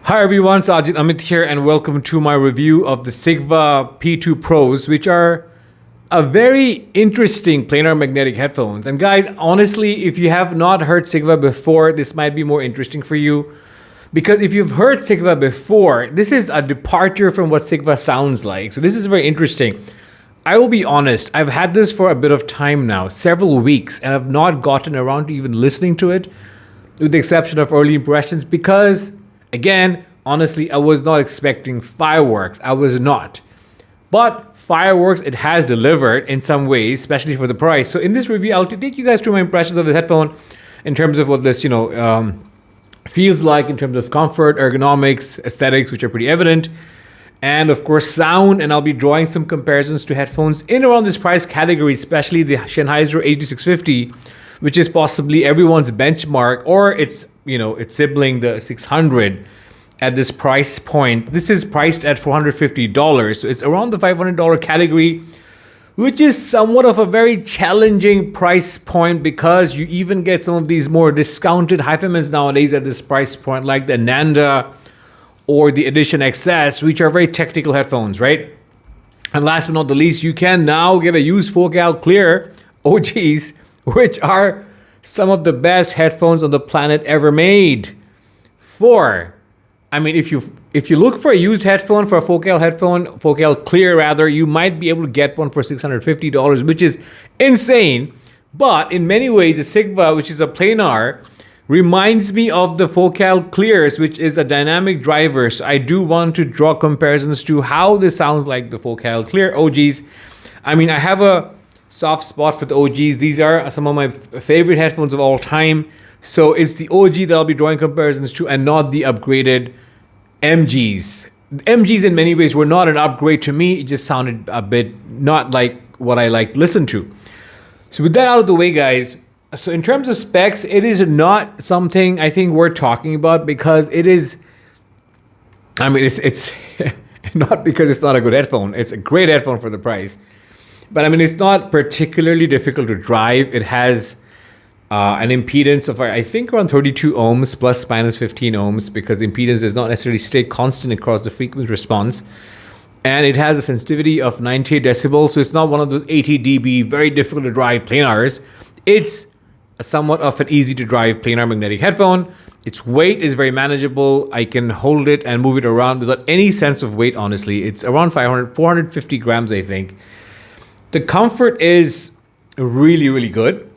Hi everyone, Sajid Amit here and welcome to my review of the Sigva P2 Pros, which are a very interesting planar magnetic headphones. And guys, honestly, if you have not heard Sigva before, this might be more interesting for you. Because if you've heard Sigva before, this is a departure from what Sigva sounds like. So this is very interesting. I will be honest, I've had this for a bit of time now, several weeks, and I've not gotten around to even listening to it, with the exception of early impressions, because again, honestly, I was not expecting fireworks. I was not. But fireworks, it has delivered in some ways, especially for the price. So in this review, I'll take you guys through my impressions of the headphone in terms of what this, feels like in terms of comfort, ergonomics, aesthetics, which are pretty evident, and of course sound. And I'll be drawing some comparisons to headphones in around this price category, especially the Sennheiser HD650, which is possibly everyone's benchmark, or it's sibling, the 600 at this price point. This is priced at $450, so it's around the $500 category, which is somewhat of a very challenging price point because you even get some of these more discounted HiFiMans nowadays at this price point, like the Nanda or the Edition XS, which are very technical headphones, right? And last but not the least, you can now get a used Focal Clear OGs, which are some of the best headphones on the planet ever made. If you look for a used headphone, for a Focal Clear rather, you might be able to get one for $650, which is insane. But in many ways, the Sigva, which is a planar, reminds me of the Focal Clears, which is a dynamic driver. So I do want to draw comparisons to how this sounds like the Focal Clear OGs. I have a soft spot for the OGs. These are some of my favorite headphones of all time. So it's the OG that I'll be drawing comparisons to and not the upgraded MGs. The MGs in many ways were not an upgrade to me. It just sounded a bit not like what I like to listen to. So with that out of the way, guys, so in terms of specs, it is not something I think we're talking about because it is, it's not because it's not a good headphone. It's a great headphone for the price. But it's not particularly difficult to drive. It has an impedance of, I think, around 32 ohms plus minus 15 ohms, because impedance does not necessarily stay constant across the frequency response. And it has a sensitivity of 98 decibels, so it's not one of those 80 dB, very difficult to drive planars. It's somewhat of an easy to drive planar magnetic headphone. Its weight is very manageable. I can hold it and move it around without any sense of weight, honestly. It's around 450 grams, I think. The comfort is really, really good.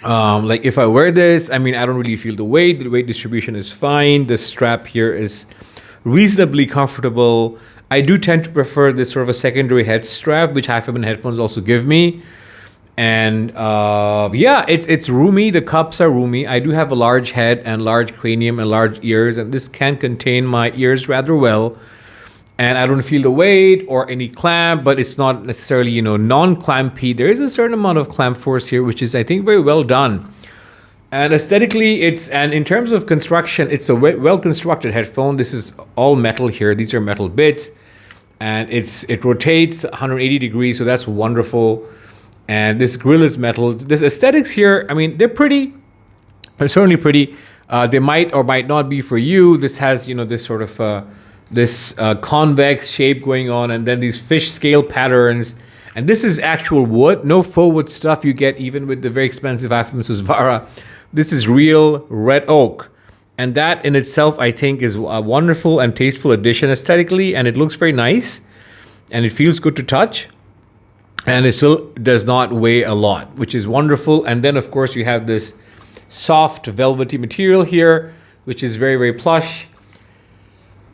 Like if I wear this, I don't really feel the weight. The weight distribution is fine. The strap here is reasonably comfortable. I do tend to prefer this sort of a secondary head strap, which HiFiMan headphones also give me. And it's roomy. The cups are roomy. I do have a large head and large cranium and large ears, and this can contain my ears rather well. And I don't feel the weight or any clamp, but it's not necessarily, non-clampy. There is a certain amount of clamp force here, which is, I think, very well done. And aesthetically, and in terms of construction, it's a well-constructed headphone. This is all metal here. These are metal bits. And it rotates 180 degrees, so that's wonderful. And this grill is metal. This aesthetics here, they're pretty. They're certainly pretty. They might or might not be for you. This has, this sort of convex shape going on, and then these fish scale patterns. And this is actual wood, no faux wood stuff you get even with the very expensive HiFiMan Susvara. This is real red oak. And that in itself, I think, is a wonderful and tasteful addition aesthetically. And it looks very nice. And it feels good to touch. And it still does not weigh a lot, which is wonderful. And then, of course, you have this soft velvety material here, which is very, very plush.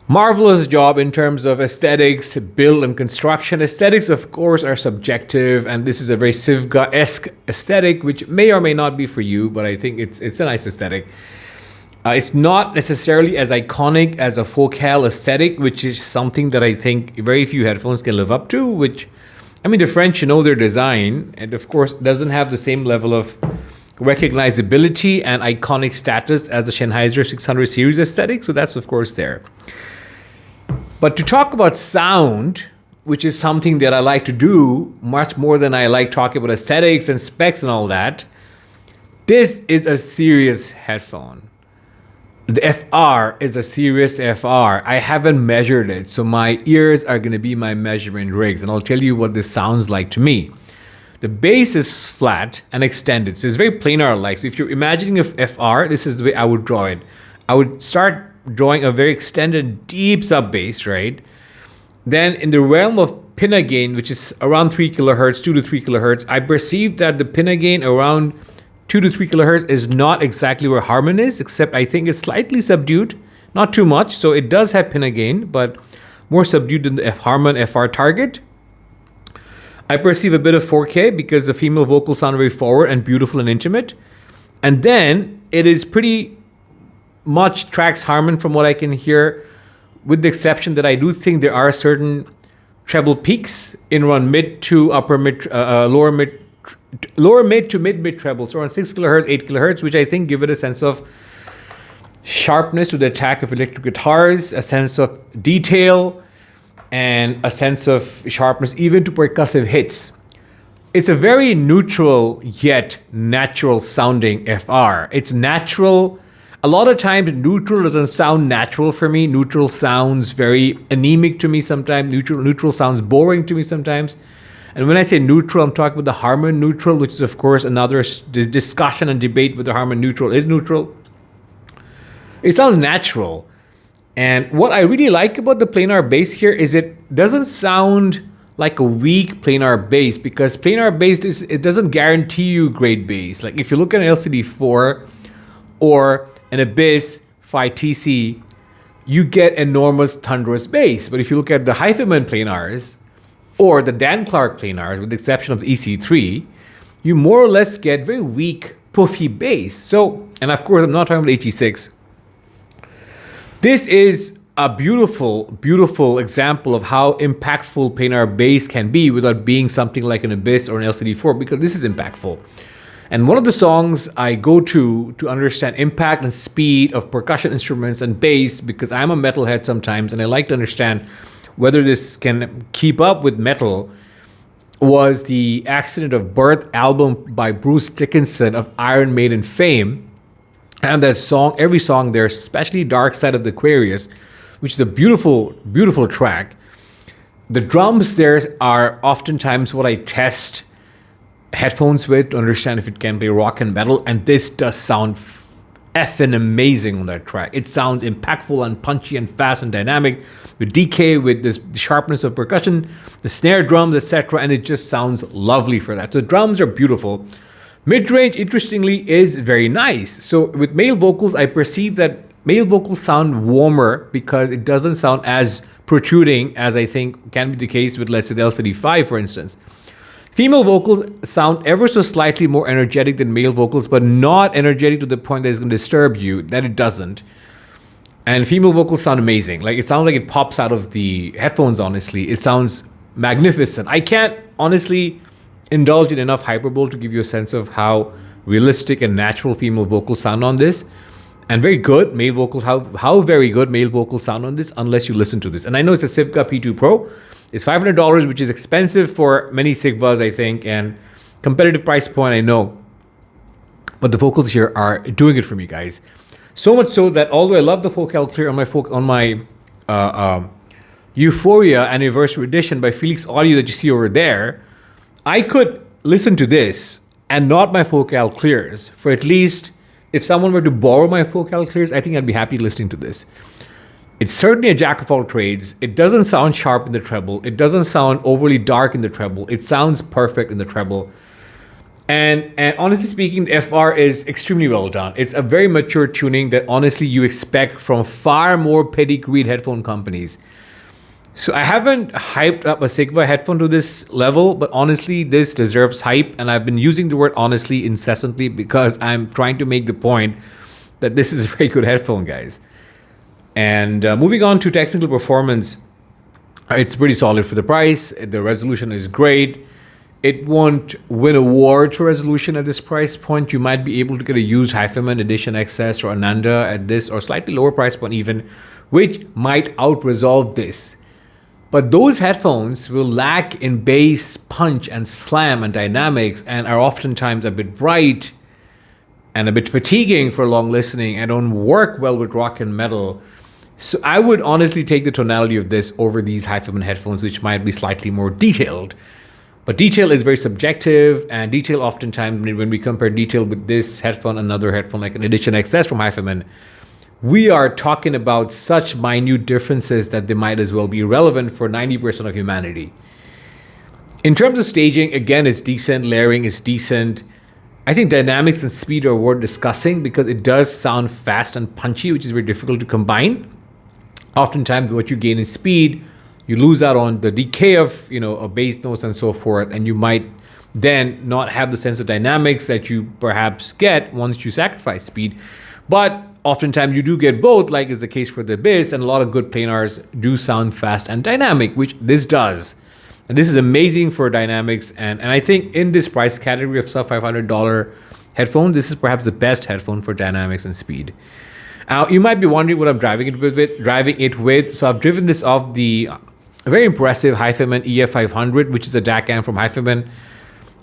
Marvelous job in terms of aesthetics, build, and construction. Aesthetics, of course, are subjective, and this is a very Sigva-esque aesthetic, which may or may not be for you, but I think it's a nice aesthetic. It's not necessarily as iconic as a Focal aesthetic, which is something that I think very few headphones can live up to, which, the French know their design, and of course, doesn't have the same level of recognizability and iconic status as the Sennheiser 600 series aesthetic, so that's, of course, there. But to talk about sound, which is something that I like to do much more than I like talking about aesthetics and specs and all that, this is a serious headphone. The FR is a serious FR. I haven't measured it, so my ears are going to be my measuring rigs, and I'll tell you what this sounds like to me. The bass is flat and extended, so it's very planar-like. So if you're imagining a FR, this is the way I would draw it. I would start drawing a very extended, deep sub bass, right? Then in the realm of pinna gain, which is around 3 kilohertz, 2 to 3 kilohertz, I perceive that the pinna gain around 2 to 3 kilohertz is not exactly where Harman is, except I think it's slightly subdued, not too much. So it does have pinna gain, but more subdued than the Harman FR target. I perceive a bit of 4K because the female vocals sound very forward and beautiful and intimate. And then it is pretty much tracks Harman from what I can hear, with the exception that I do think there are certain treble peaks in around mid to upper mid, lower mid to mid treble, so around 6 kilohertz, 8 kilohertz, which I think give it a sense of sharpness to the attack of electric guitars, a sense of detail, and a sense of sharpness even to percussive hits. It's a very neutral yet natural sounding FR. It's natural. A lot of times neutral doesn't sound natural for me. Neutral sounds very anemic to me sometimes. Neutral sounds boring to me sometimes. And when I say neutral, I'm talking about the Harman neutral, which is of course another discussion and debate whether Harman neutral is neutral. It sounds natural. And what I really like about the planar bass here is it doesn't sound like a weak planar bass, because planar bass, it doesn't guarantee you great bass. Like if you look at an LCD4 or an Abyss 5TC, you get enormous thunderous bass. But if you look at the Headphone planars or the Dan Clark planars, with the exception of the EC3, you more or less get very weak, puffy bass. So, and of course, I'm not talking about HE6. This is a beautiful, beautiful example of how impactful planar bass can be without being something like an Abyss or an LCD4, because this is impactful. And one of the songs I go to understand impact and speed of percussion instruments and bass, because I'm a metalhead sometimes and I like to understand whether this can keep up with metal, was the Accident of Birth album by Bruce Dickinson of Iron Maiden fame. And that song, every song there, especially Dark Side of the Aquarius, which is a beautiful, beautiful track. The drums there are oftentimes what I test headphones with to understand if it can play rock and metal, and this does sound effing amazing on that track. It sounds impactful and punchy and fast and dynamic, with DK, with this sharpness of percussion, the snare drums, etc., and it just sounds lovely for that. So the drums are beautiful. Mid-range, interestingly, is very nice. So with male vocals, I perceive that male vocals sound warmer because it doesn't sound as protruding as I think can be the case with, let's say, the LCD5, for instance. Female vocals sound ever so slightly more energetic than male vocals, but not energetic to the point that it's going to disturb you, that it doesn't. And female vocals sound amazing. Like, it sounds like it pops out of the headphones, honestly. It sounds magnificent. I can't honestly indulge in enough hyperbole to give you a sense of how realistic and natural female vocals sound on this. And very good male vocals, how very good male vocals sound on this, unless you listen to this. And I know it's a Sigva P2 Pro. It's $500, which is expensive for many Sigvas, I think, and competitive price point, I know. But the vocals here are doing it for me, guys. So much so that although I love the Focal Clear on my Euphoria Anniversary Edition by Felix Audio that you see over there, I could listen to this and not my Focal Clears. For at least, if someone were to borrow my Focal Clears, I think I'd be happy listening to this. It's certainly a jack of all trades. It doesn't sound sharp in the treble. It doesn't sound overly dark in the treble. It sounds perfect in the treble. And honestly speaking, the FR is extremely well done. It's a very mature tuning that honestly you expect from far more pedigreed headphone companies. So I haven't hyped up a Sigva headphone to this level, but honestly, this deserves hype. And I've been using the word honestly incessantly because I'm trying to make the point that this is a very good headphone, guys. And moving on to technical performance, it's pretty solid for the price. The resolution is great. It won't win awards for resolution at this price point. You might be able to get a used Headphone Edition XS or Ananda at this, or slightly lower price point even, which might out-resolve this. But those headphones will lack in bass, punch, and slam and dynamics, and are oftentimes a bit bright and a bit fatiguing for long listening and don't work well with rock and metal. So I would honestly take the tonality of this over these Headphone headphones, which might be slightly more detailed. But detail is very subjective, and detail oftentimes, when we compare detail with this headphone, another headphone like an Edition XS from Headphone, we are talking about such minute differences that they might as well be irrelevant for 90% of humanity. In terms of staging, again, it's decent. Layering is decent. I think dynamics and speed are worth discussing because it does sound fast and punchy, which is very difficult to combine. Oftentimes, what you gain in speed, you lose out on the decay of, bass notes and so forth, and you might then not have the sense of dynamics that you perhaps get once you sacrifice speed. But oftentimes you do get both, like is the case for the bass, and a lot of good planars do sound fast and dynamic, which this does. And this is amazing for dynamics, and I think in this price category of sub $500 headphones, this is perhaps the best headphone for dynamics and speed. You might be wondering what I'm driving it with. So I've driven this off the very impressive Headphone EF500, which is a DAC amp from Headphone.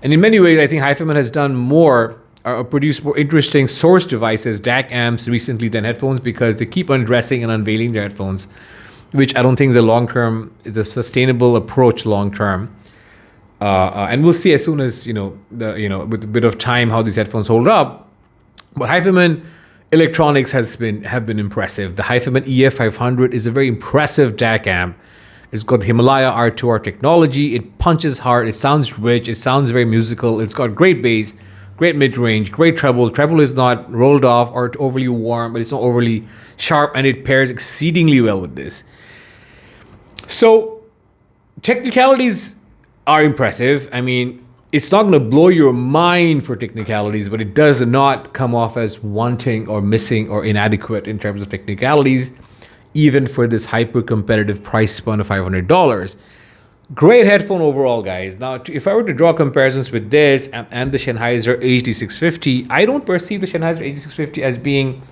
And in many ways, I think Headphone has done more, produced more interesting source devices, DAC amps recently than headphones, because they keep undressing and unveiling their headphones, which I don't think is a sustainable approach long term. And we'll see as soon as with a bit of time how these headphones hold up. But Headphone electronics have been impressive. The Headphone EF500 is a very impressive DAC amp. It's got Himalaya R2R technology. It punches hard. It sounds rich. It sounds very musical. It's got great bass, great mid-range, great treble. Treble is not rolled off or overly warm, but it's not overly sharp, and it pairs exceedingly well with this. So technicalities are impressive. I mean, it's not going to blow your mind for technicalities, but it does not come off as wanting or missing or inadequate in terms of technicalities, even for this hyper-competitive price point of $500. Great headphone overall, guys. Now, if I were to draw comparisons with this and the Sennheiser HD650, I don't perceive the Sennheiser HD650 as being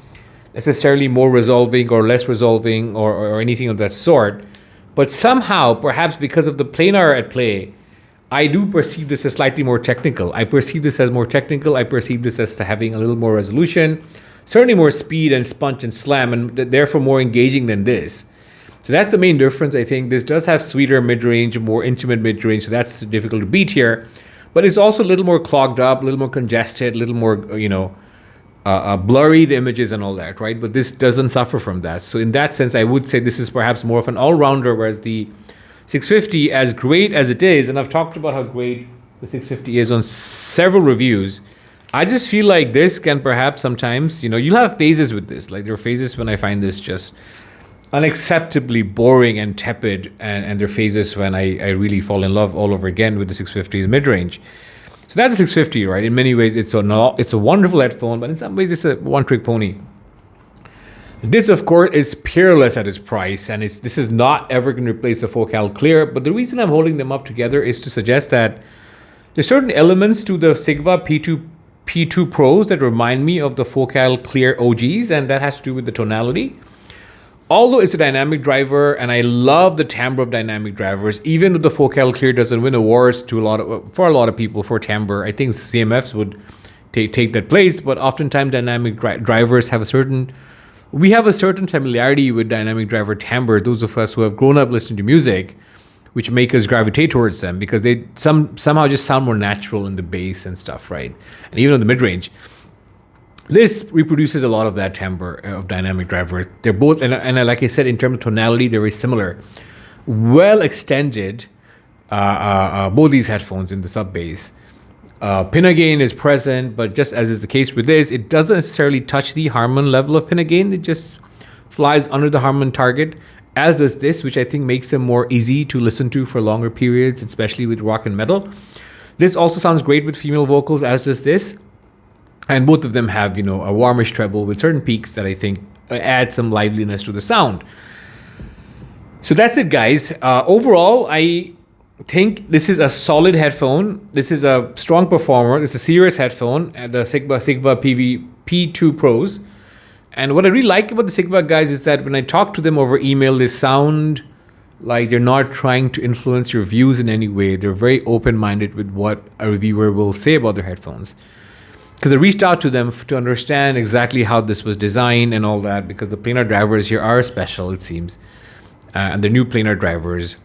necessarily more resolving or less resolving or anything of that sort. But somehow, perhaps because of the planar at play, I do perceive this as slightly more technical. I perceive this as more technical. I perceive this as having a little more resolution, certainly more speed and punch and slam, and therefore more engaging than this. So that's the main difference, I think. This does have sweeter mid-range, more intimate mid-range, so that's difficult to beat here. But it's also a little more clogged up, a little more congested, a little more, blurry, the images and all that, right? But this doesn't suffer from that. So in that sense, I would say this is perhaps more of an all-rounder, whereas the 650, as great as it is, and I've talked about how great the 650 is on several reviews, I just feel like this can perhaps sometimes, you'll have phases with this. Like there are phases when I find this just unacceptably boring and tepid, and there are phases when I really fall in love all over again with the 650's mid-range. So that's the 650, right? In many ways, it's a wonderful headphone, but in some ways, it's a one-trick pony. This, of course, is peerless at its price, and this is not ever going to replace the Focal Clear. But the reason I'm holding them up together is to suggest that there's certain elements to the Sigva P2 Pros that remind me of the Focal Clear OGs, and that has to do with the tonality. Although it's a dynamic driver, and I love the timbre of dynamic drivers, even though the Focal Clear doesn't win awards for a lot of people for timbre, I think CMFs would take that place. But oftentimes dynamic drivers have a certain familiarity with dynamic driver timbre. Those of us who have grown up listening to music, which make us gravitate towards them because they somehow just sound more natural in the bass and stuff, right? And even on the mid range. This reproduces a lot of that timbre of dynamic drivers. They're both, and like I said, in terms of tonality, they're very similar. Well extended, both these headphones in the sub bass. Pinna gain is present, but just as is the case with this, it doesn't necessarily touch the Harman level of pinna gain. It just flies under the Harman target, as does this, which I think makes them more easy to listen to for longer periods, especially with rock and metal. This also sounds great with female vocals, as does this. And both of them have, a warmish treble with certain peaks that I think add some liveliness to the sound. So that's it, guys. Overall, I think this is a solid headphone. This is a strong performer. It's a serious headphone, the Sigva P2 Pros. And what I really like about the Sigva guys is that when I talk to them over email, they sound like they're not trying to influence your views in any way. They're very open-minded with what a reviewer will say about their headphones. because I reached out to them to understand exactly how this was designed and all that, because the planar drivers here are special, it seems, and the new planar drivers.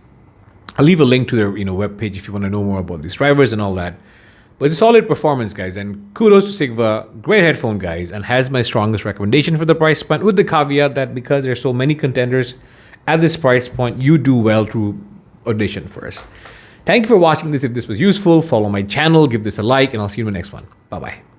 I'll leave a link to their webpage if you want to know more about these drivers and all that. But it's a solid performance, guys, and kudos to Sigva. Great headphone, guys, and has my strongest recommendation for the price point, with the caveat that because there's so many contenders at this price point, you do well to audition first. Thank you for watching this. If this was useful, follow my channel, give this a like, and I'll see you in the next one. Bye-bye.